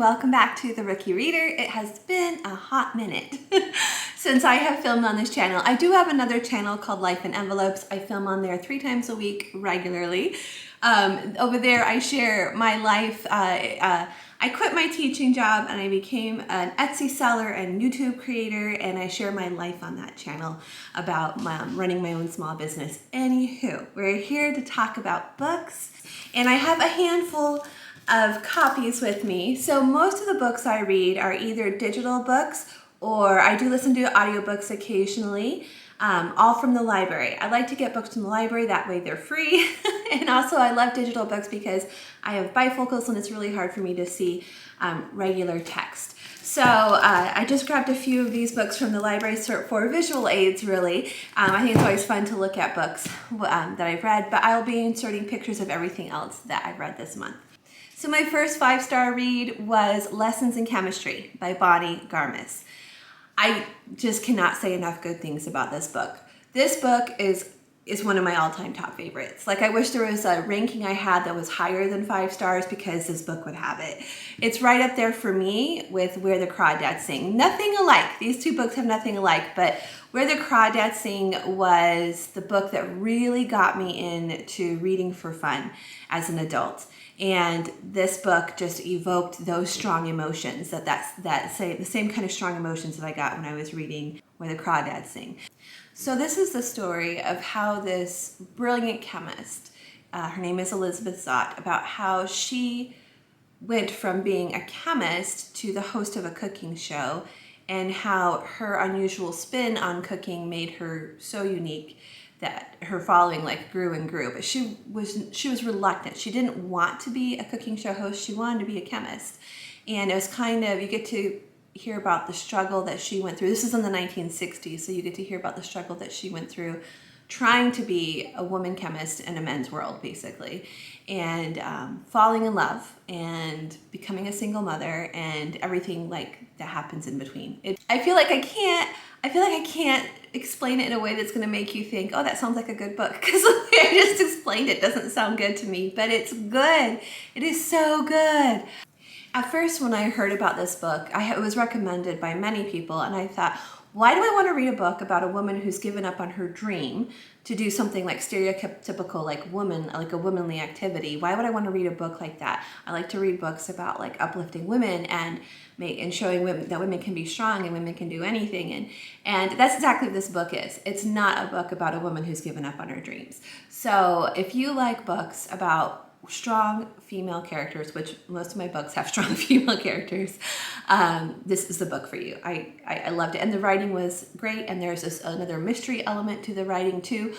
welcome back to The Rookie Reader. It has been a hot minute since I have filmed on this channel. I do have another channel called Life in Envelopes. I film on there 3 times a week regularly. Over there I share my life. I quit my teaching job and I became an Etsy seller and YouTube creator, and I share my life on that channel about running my own small business. Anywho, we're here to talk about books, and I have a handful of copies with me. So most of the books I read are either digital books or I do listen to audiobooks occasionally, all from the library. I like to get books from the library, that way they're free. And also I love digital books because I have bifocals and it's really hard for me to see regular text. So I just grabbed a few of these books from the library for visual aids, really. I think it's always fun to look at books that I've read, but I'll be inserting pictures of everything else that I've read this month. So my first 5-star read was Lessons in Chemistry by Garmus. I just cannot say enough good things about this book. This book is one of my all-time top favorites. Like, I wish there was a ranking I had that was higher than 5 stars because this book would have it. It's right up there for me with Where the Crawdads Sing. Nothing alike. These two books have nothing alike, but Where the Crawdads Sing was the book that really got me into reading for fun as an adult. And this book just evoked those strong emotions, the same kind of strong emotions that I got when I was reading Where the Crawdads Sing. So this is the story of how this brilliant chemist, her name is Elizabeth Zott, about how she went from being a chemist to the host of a cooking show, and how her unusual spin on cooking made her so unique that her following grew and grew. But she was reluctant. She didn't want to be a cooking show host. She wanted to be a chemist. And it was kind of, you get to hear about the struggle that she went through. This is in the 1960s, so you get to hear about the struggle that she went through trying to be a woman chemist in a men's world, basically, and falling in love and becoming a single mother and everything that happens in between. I feel like I can't explain it in a way that's going to make you think, oh, that sounds like a good book, because the way I just explained it doesn't sound good to me, but it's good. It is so good. At first, when I heard about this book, it was recommended by many people, and I thought, why do I want to read a book about a woman who's given up on her dream to do something like stereotypical, like a womanly activity? Why would I want to read a book like that? I like to read books about uplifting women and showing women that women can be strong and women can do anything. And that's exactly what this book is. It's not a book about a woman who's given up on her dreams. So if you like books about strong female characters, which most of my books have strong female characters, this is the book for you. I loved it, and the writing was great, and there's another mystery element to the writing too.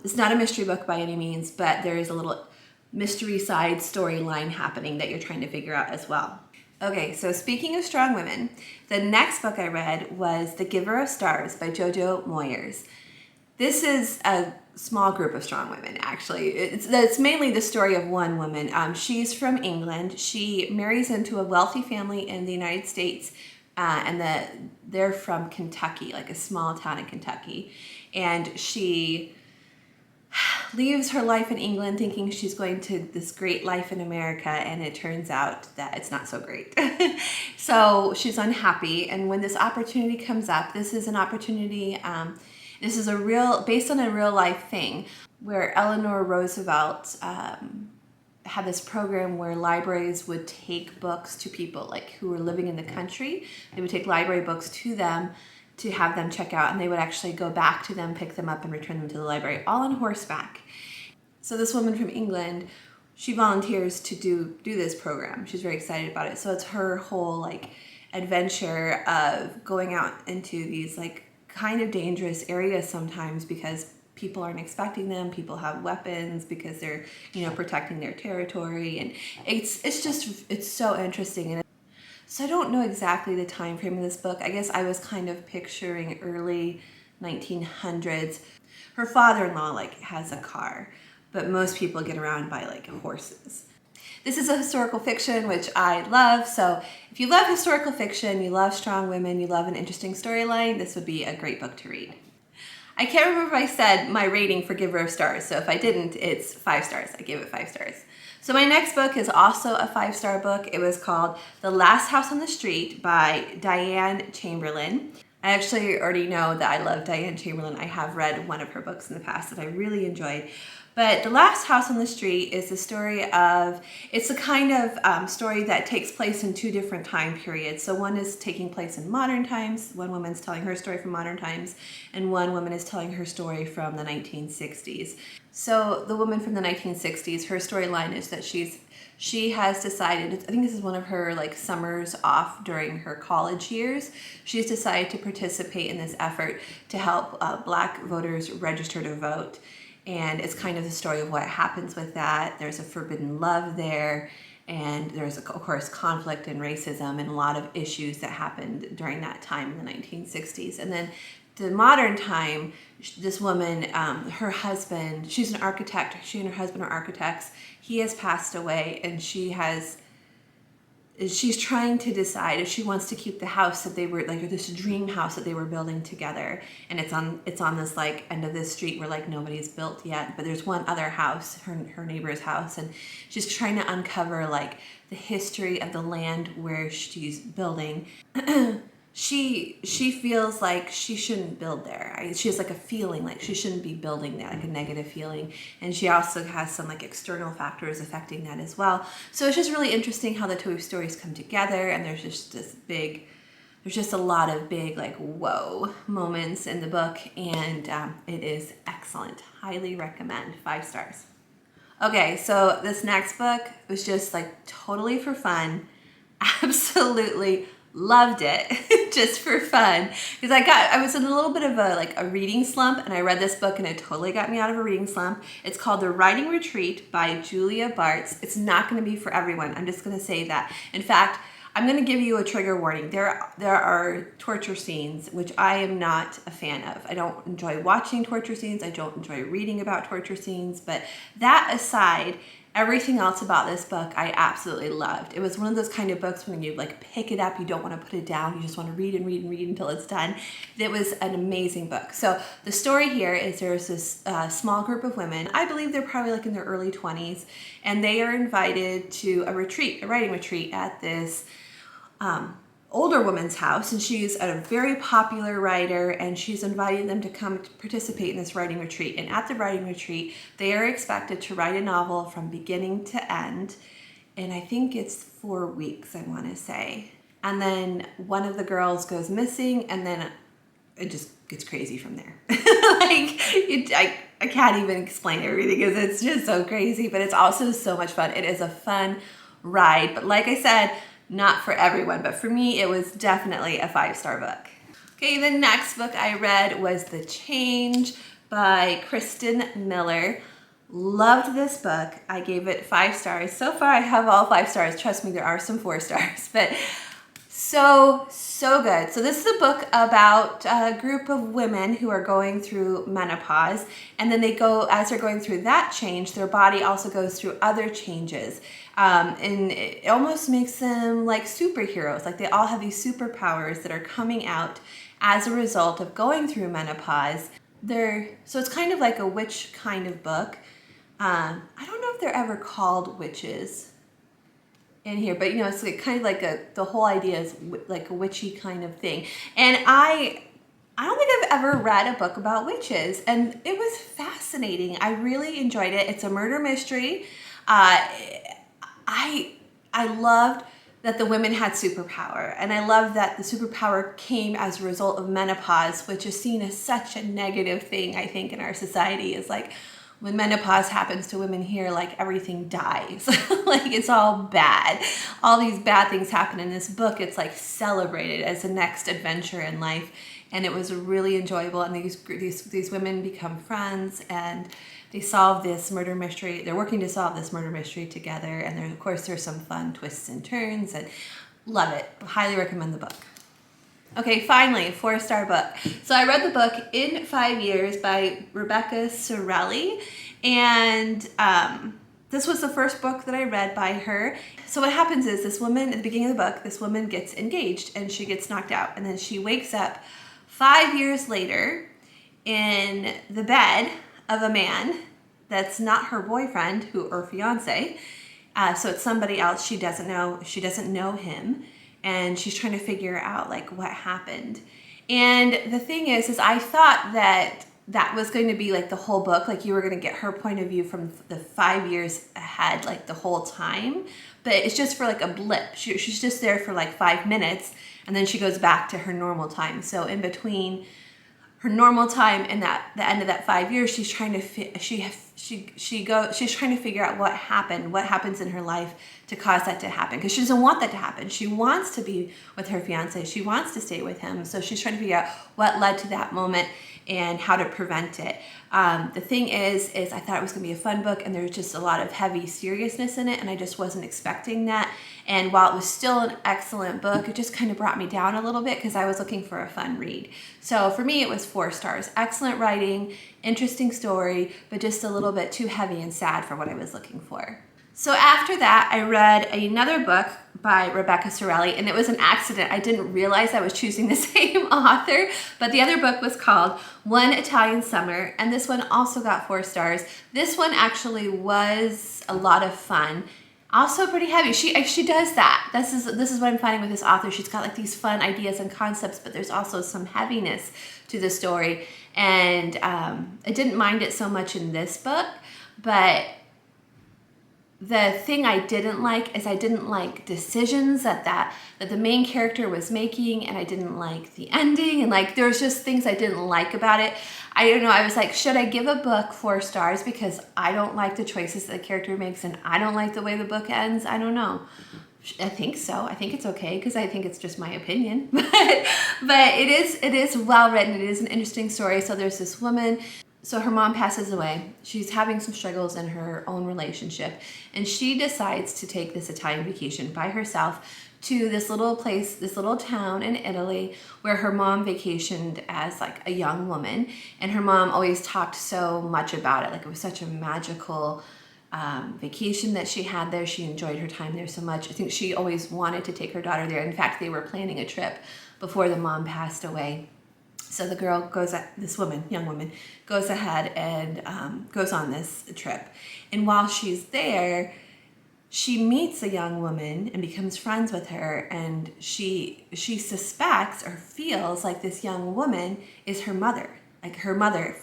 It's not a mystery book by any means, but there is a little mystery side storyline happening that you're trying to figure out as well. Okay, so speaking of strong women, the next book I read was The Giver of Stars by Jojo Moyers. This is a small group of strong women, actually. It's mainly the story of one woman. She's from England. She marries into a wealthy family in the United States, and they're from Kentucky, like a small town in Kentucky. And she leaves her life in England thinking she's going to this great life in America, and it turns out that it's not so great. So she's unhappy, and when this opportunity comes up, this is an opportunity, this is based on a real life thing, where Eleanor Roosevelt had this program where libraries would take books to people who were living in the country. They would take library books to them to have them check out, and they would actually go back to them, pick them up, and return them to the library, all on horseback. So this woman from England, she volunteers to do this program. She's very excited about it. So it's her whole adventure of going out into these kind of dangerous areas sometimes because people aren't expecting them. People have weapons because they're, protecting their territory, and it's so interesting. And so I don't know exactly the time frame of this book. I guess I was kind of picturing early 1900s. Her father-in-law has a car, but most people get around by horses. This is a historical fiction, which I love, so if you love historical fiction, you love strong women, you love an interesting storyline, this would be a great book to read. I can't remember if I said my rating for Giver of Stars, so if I didn't, it's 5 stars. I gave it 5 stars. So my next book is also a 5-star book. It was called The Last House on the Street by Diane Chamberlain. I actually already know that I love Diane Chamberlain. I have read one of her books in the past that I really enjoyed. But The Last House on the Street is the story of, it's a kind of story that takes place in 2 different time periods. So one is taking place in modern times, one woman's telling her story from modern times, and one woman is telling her story from the 1960s. So the woman from the 1960s, her storyline is that she has decided, I think this is one of her like summers off during her college years, she's decided to participate in this effort to help Black voters register to vote. And it's kind of the story of what happens with that. There's a forbidden love there, and there's, of course, conflict and racism and a lot of issues that happened during that time in the 1960s. And then the modern time, this woman, her husband, she's an architect, she and her husband are architects. He has passed away, and she's trying to decide if she wants to keep the house that they were, like this dream house that they were building together. And it's on this like end of this street where like nobody's built yet, but there's one other house, her neighbor's house, and she's trying to uncover like the history of the land where she's building. She feels like she shouldn't build there. She has like a feeling like she shouldn't be building there, like a negative feeling. And she also has some like external factors affecting that as well. So it's just really interesting how the 2 stories come together, and there's just a lot of big like whoa moments in the book, and it is excellent. Highly recommend. 5 stars. Okay, so this next book was just like totally for fun. Absolutely loved it just for fun, because I was in a little bit of a reading slump, and I read this book and it totally got me out of a reading slump. It's called The Writing Retreat by Julia Bartz. It's not going to be for everyone. I'm just going to say that. In fact, I'm going to give you a trigger warning. There are torture scenes, which I am not a fan of. I don't enjoy watching torture scenes. I don't enjoy reading about torture scenes. But that aside, everything else about this book I absolutely loved. It was one of those kind of books when you like pick it up, you don't want to put it down, you just want to read and read and read until it's done. It was an amazing book. So the story here is there's this small group of women, I believe they're probably like in their early 20s, and they are invited to a retreat, a writing retreat at this older woman's house, and she's a very popular writer, and she's inviting them to come participate in this writing retreat. And at the writing retreat, they are expected to write a novel from beginning to end, and I think it's 4 weeks, I want to say. And then one of the girls goes missing, and then it just gets crazy from there. I can't even explain everything because it's just so crazy, but it's also so much fun. It is a fun ride, but like I said, not for everyone, but for me, it was definitely a 5-star book. Okay, the next book I read was The Change by Kristen Miller. Loved this book. I gave it 5 stars. So far, I have all 5 stars. Trust me, there are some 4 stars, but so good. So this is a book about a group of women who are going through menopause, and then as they're going through that change, their body also goes through other changes. And it almost makes them like superheroes. Like they all have these superpowers that are coming out as a result of going through menopause. So it's kind of like a witch kind of book. I don't know if they're ever called witches in here, but it's like kind of like the whole idea is like a witchy kind of thing. And I don't think I've ever read a book about witches, and it was fascinating. I really enjoyed it. It's a murder mystery. I loved that the women had superpower, and I love that the superpower came as a result of menopause, which is seen as such a negative thing, I think, in our society. Is like when menopause happens to women here, like everything dies. Like it's all bad. All these bad things happen. In this book, it's like celebrated as the next adventure in life, and it was really enjoyable. And these women become friends, and they solve this murder mystery. They're working to solve this murder mystery together, and of course there's some fun twists and turns, and love it. Highly recommend the book. Okay, finally, 4-star book. So I read the book In 5 Years by Rebecca Serle, and this was the first book that I read by her. So what happens is this woman, at the beginning of the book, this woman gets engaged and she gets knocked out, and then she wakes up 5 years later in the bed of a man that's not her boyfriend or fiance, So it's somebody else she doesn't know. She doesn't know him, and she's trying to figure out like what happened. And the thing is I thought that was going to be like the whole book, like you were going to get her point of view from the 5 years ahead, like the whole time. But it's just for like a blip. She's just there for like 5 minutes, and then she goes back to her normal time. So in between her normal time and the end of that 5 years, she's trying to she's trying to figure out what happens in her life to cause that to happen, because she doesn't want that to happen. She wants to be with her fiance. She wants to stay with him. So she's trying to figure out what led to that moment and how to prevent it. The thing is I thought it was gonna be a fun book, and there's just a lot of heavy seriousness in it, and I just wasn't expecting that. And while it was still an excellent book, it just kind of brought me down a little bit because I was looking for a fun read. So for me, it was 4 stars. Excellent writing, interesting story, but just a little bit too heavy and sad for what I was looking for. So after that, I read another book by Rebecca Serle, and it was an accident. I didn't realize I was choosing the same author, but the other book was called One Italian Summer, and this one also got 4 stars. This one actually was a lot of fun. Also pretty heavy. She does that. This is what I'm finding with this author. She's got like these fun ideas and concepts, but there's also some heaviness to the story. And I didn't mind it so much in this book, but the thing I didn't like is I didn't like decisions that the main character was making, and I didn't like the ending, and like there's just things I didn't like about it. I don't know, I was like, should I give a book 4 stars because I don't like the choices that the character makes and I don't like the way the book ends? I don't know. I think so. I think it's okay because I think it's just my opinion. But it is well written. It is an interesting story. So there's this woman. So her mom passes away. She's having some struggles in her own relationship, and she decides to take this Italian vacation by herself to this little place, this little town in Italy where her mom vacationed as like a young woman. And her mom always talked so much about it. Like it was such a magical vacation that she had there. She enjoyed her time there so much. I think she always wanted to take her daughter there. In fact, they were planning a trip before the mom passed away. So the girl young woman, goes ahead and goes on this trip. And while she's there, she meets a young woman and becomes friends with her. And she suspects or feels like this young woman is her mother, like her mother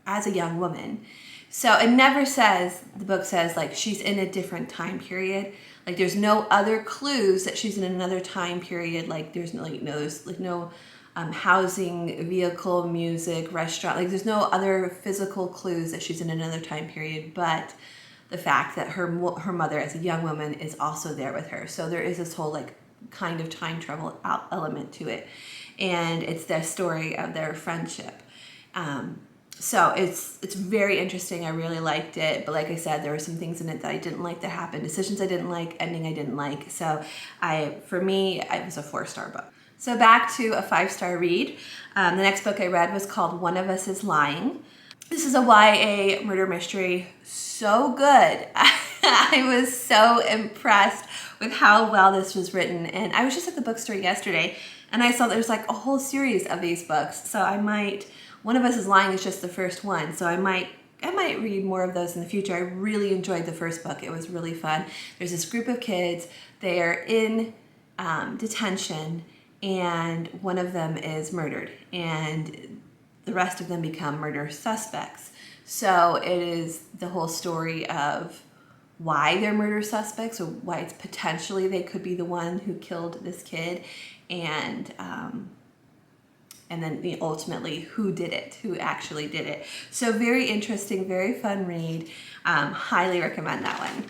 as a young woman. So it never says, the book says like she's in a different time period. Like there's no other clues that she's in another time period. Like there's no housing, vehicle, music, restaurant. Like there's no other physical clues that she's in another time period, but the fact that her mother as a young woman is also there with her. So there is this whole like kind of time travel element to it. And it's the story of their friendship. So it's very interesting. I really liked it. But like I said, there were some things in it that I didn't like that happened. Decisions I didn't like, ending I didn't like. So for me, it was a 4-star book. So back to a 5-star read. The next book I read was called One of Us is Lying. This is a YA murder mystery. So good. I was so impressed with how well this was written. And I was just at the bookstore yesterday, and I saw there's like a whole series of these books. So One of Us is Lying is just the first one. So I might read more of those in the future. I really enjoyed the first book. It was really fun. There's this group of kids. They are in detention, and one of them is murdered, and the rest of them become murder suspects. So it is the whole story of why they're murder suspects, or why it's potentially they could be the one who killed this kid, and then ultimately who actually did it. So very interesting, very fun read. Highly recommend that one.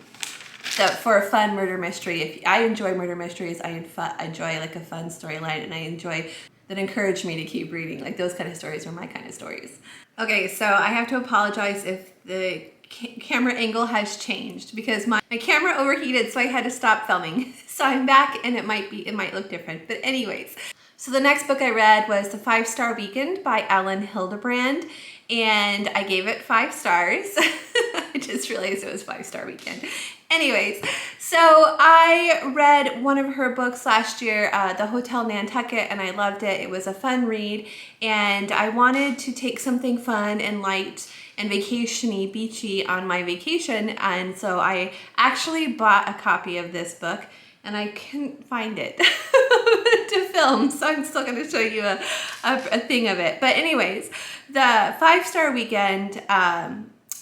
So for a fun murder mystery, if I enjoy murder mysteries, I enjoy like a fun storyline, and I enjoy that encourage me to keep reading. Like those kind of stories are my kind of stories. Okay, so I have to apologize if the camera angle has changed because my camera overheated, so I had to stop filming. So I'm back, and it might look different. But anyways, so the next book I read was The 5-Star Weekend by Elin Hilderbrand, and I gave it 5 stars. I just realized it was 5-Star Weekend. Anyways, so I read one of her books last year, The Hotel Nantucket, and I loved it. It was a fun read, and I wanted to take something fun and light and vacation-y, beachy on my vacation. And so I actually bought a copy of this book and I couldn't find it to film. So I'm still gonna show you a thing of it. But anyways, the 5-Star Weekend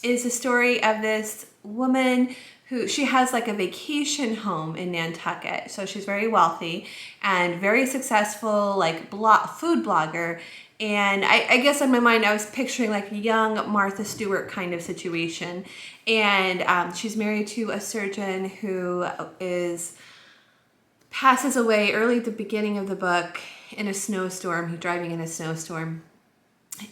is a story of this woman who, she has like a vacation home in Nantucket. So she's very wealthy and very successful, like food blogger. And I guess in my mind, I was picturing like a young Martha Stewart kind of situation. And she's married to a surgeon who passes away early at the beginning of the book in a snowstorm. He's driving in a snowstorm.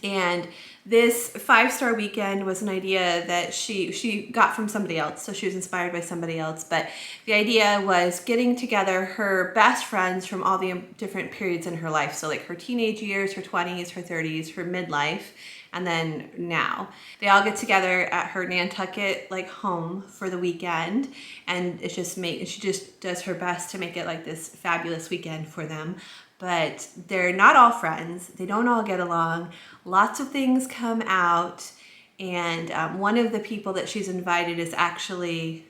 And this 5-Star Weekend was an idea that she got from somebody else. So she was inspired by somebody else. But the idea was getting together her best friends from all the different periods in her life. So like her teenage years, her 20s, her 30s, her midlife, and then now. They all get together at her Nantucket like home for the weekend. And it's just she just does her best to make it like this fabulous weekend for them. But they're not all friends. They don't all get along. Lots of things come out. And one of the people that she's invited is actually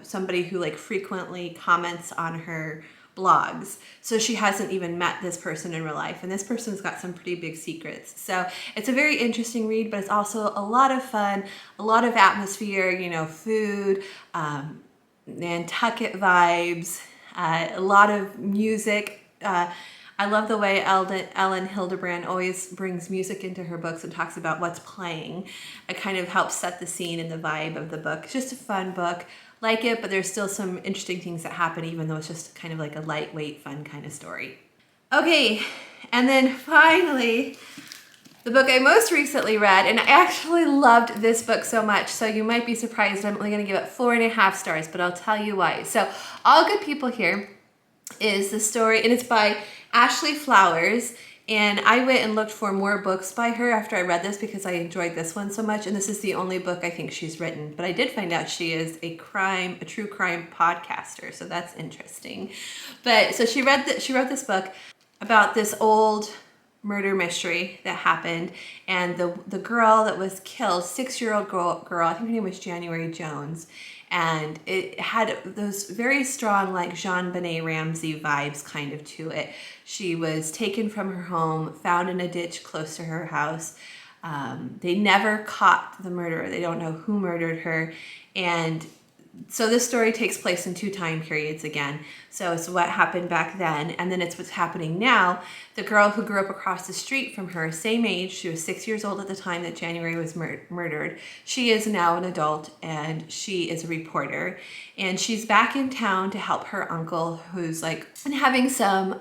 somebody who like frequently comments on her blogs. So she hasn't even met this person in real life. And this person's got some pretty big secrets. So it's a very interesting read, but it's also a lot of fun, a lot of atmosphere, you know, food, Nantucket vibes, a lot of music. I love the way Elin Hilderbrand always brings music into her books and talks about what's playing. It kind of helps set the scene and the vibe of the book. It's just a fun book. Like it, but there's still some interesting things that happen, even though it's just kind of like a lightweight, fun kind of story. Okay, and then finally, the book I most recently read, and I actually loved this book so much, so you might be surprised. I'm only going to give it 4.5 stars, but I'll tell you why. So, All Good People Here is the story, and it's by Ashley Flowers, and I went and looked for more books by her after I read this because I enjoyed this one so much, and this is the only book I think she's written. But I did find out she is a true crime podcaster, so that's interesting. But so she wrote this book about this old murder mystery that happened, and the girl that was killed, 6-year-old girl, I think her name was January Jones, and it had those very strong like JonBenet Ramsey vibes kind of to it. She was taken from her home, found in a ditch close to her house. They never caught the murderer. They don't know who murdered her. And so this story takes place in 2 time periods again. So it's what happened back then, and then it's what's happening now. The girl who grew up across the street from her, same age, she was 6 years old at the time that January was murdered. She is now an adult, and she is a reporter. And she's back in town to help her uncle, who's like having some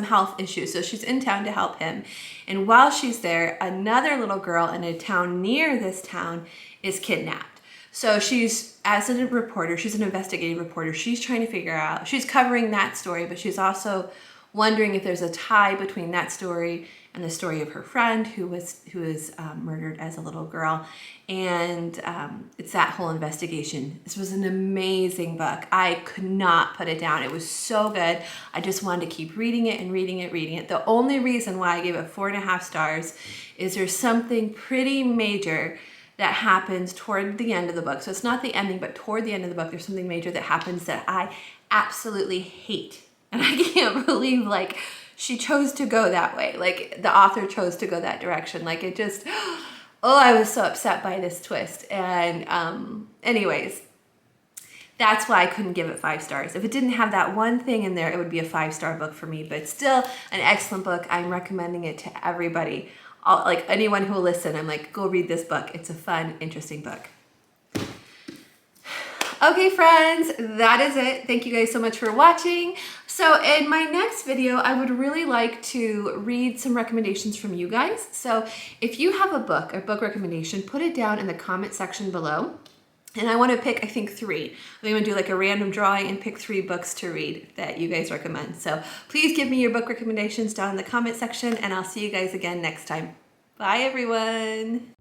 health issues. So she's in town to help him. And while she's there, another little girl in a town near this town is kidnapped. So she's, as a reporter, she's an investigative reporter, she's trying to figure out, she's covering that story, but she's also wondering if there's a tie between that story and the story of her friend who was murdered as a little girl. And it's that whole investigation. This was an amazing book. I could not put it down. It was so good. I just wanted to keep reading it and reading it. The only reason why I gave it 4.5 stars is there's something pretty major that happens toward the end of the book. So it's not the ending, but toward the end of the book, there's something major that happens that I absolutely hate. And I can't believe like she chose to go that way. Like the author chose to go that direction. Like it just, oh, I was so upset by this twist. And anyways, that's why I couldn't give it 5 stars. If it didn't have that one thing in there, it would be a 5-star book for me, but still an excellent book. I'm recommending it to everybody. Like anyone who will listen, I'm like, go read this book. It's a fun, interesting book. Okay, friends, that is it. Thank you guys so much for watching. So in my next video, I would really like to read some recommendations from you guys. So if you have a book recommendation, put it down in the comment section below. And I want to pick, I think, 3. I'm going to do like a random drawing and pick 3 books to read that you guys recommend. So please give me your book recommendations down in the comment section, and I'll see you guys again next time. Bye, everyone.